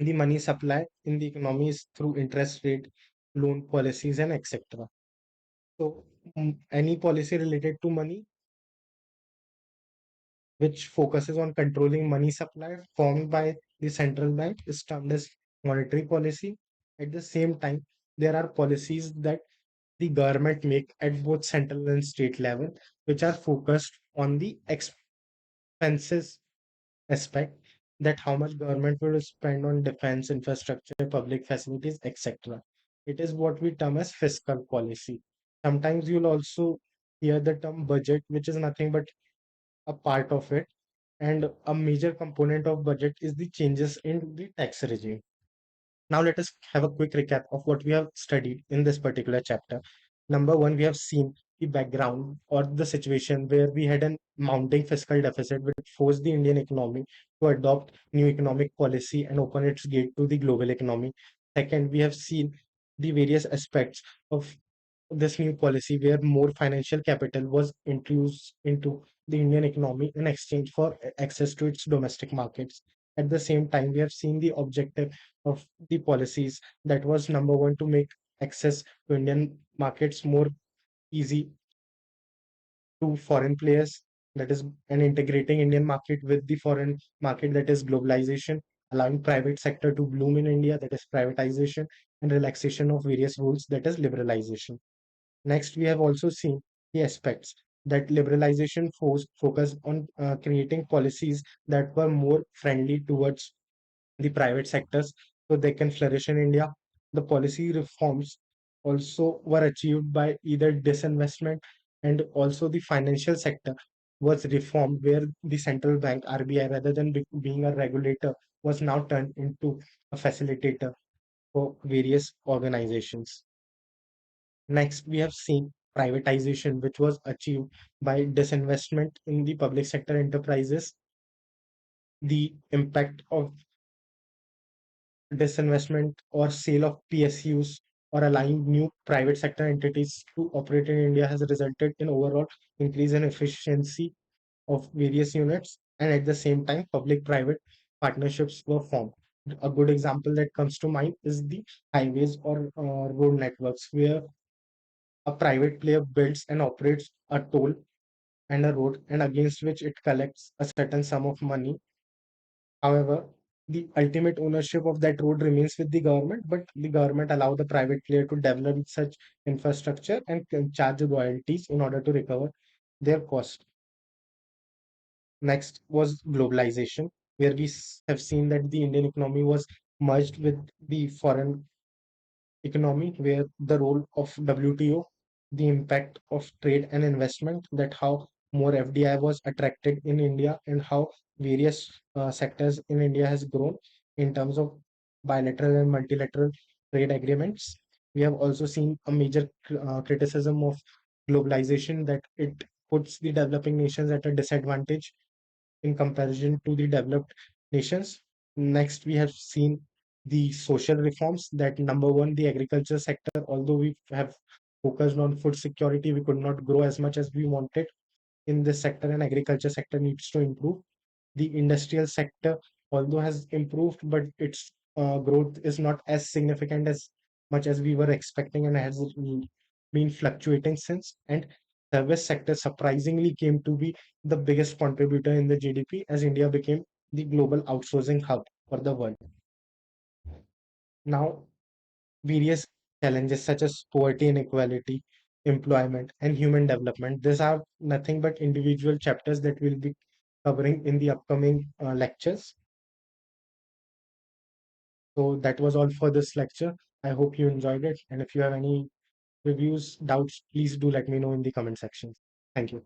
the money supply in the economy is through interest rate, loan policies, and etc. So, any policy related to money which focuses on controlling money supply formed by the central bank is termed as monetary policy. At the same time, there are policies that the government make at both central and state level, which are focused on the expenses aspect, that how much government will spend on defense, infrastructure, public facilities, etc. It is what we term as fiscal policy. Sometimes you'll also hear the term budget, which is nothing but a part of it, and a major component of budget is the changes in the tax regime. Now let us have a quick recap of what we have studied in this particular chapter. Number one, we have seen the background or the situation where we had a mounting fiscal deficit which forced the Indian economy to adopt new economic policy and open its gate to the global economy. Second, we have seen the various aspects of this new policy where more financial capital was introduced into the Indian economy in exchange for access to its domestic markets. At the same time, we have seen the objective of the policies that was number one to make access to Indian markets more easy to foreign players, that is, and integrating Indian market with the foreign market, that is globalization, allowing private sector to bloom in India, that is privatization, and relaxation of various rules, that is liberalization. Next, we have also seen the aspects that liberalization focused on creating policies that were more friendly towards the private sectors so they can flourish in India. The policy reforms also were achieved by either disinvestment, and also the financial sector was reformed where the central bank RBI, rather than being a regulator, was now turned into a facilitator for various organizations. Next, we have seen privatization, which was achieved by disinvestment in the public sector enterprises. The impact of disinvestment or sale of PSUs or allowing new private sector entities to operate in India has resulted in overall increase in efficiency of various units, and at the same time, public-private partnerships were formed. A good example that comes to mind is the highways or road networks, where a private player builds and operates a toll and a road, and against which it collects a certain sum of money. However, the ultimate ownership of that road remains with the government, but the government allow the private player to develop such infrastructure and can charge royalties in order to recover their cost. Next was globalization, where have seen that the Indian economy was merged with the foreign economy, where the role of WTO, the impact of trade and investment, that how more FDI was attracted in India and how various sectors in India has grown in terms of bilateral and multilateral trade agreements. We have also seen a major criticism of globalization, that it puts the developing nations at a disadvantage in comparison to the developed nations. Next, we have seen the social reforms, that number one, the agriculture sector, although we have focused on food security, we could not grow as much as we wanted in this sector, and agriculture sector needs to improve. The industrial sector, although has improved, but its growth is not as significant as much as we were expecting, and has been fluctuating since. And service sector surprisingly came to be the biggest contributor in the GDP, as India became the global outsourcing hub for the world. Now, various challenges such as poverty, inequality, employment, and human development. These are nothing but individual chapters that we'll be covering in the upcoming lectures. So that was all for this lecture. I hope you enjoyed it. And if you have any reviews, doubts, please do let me know in the comment section. Thank you.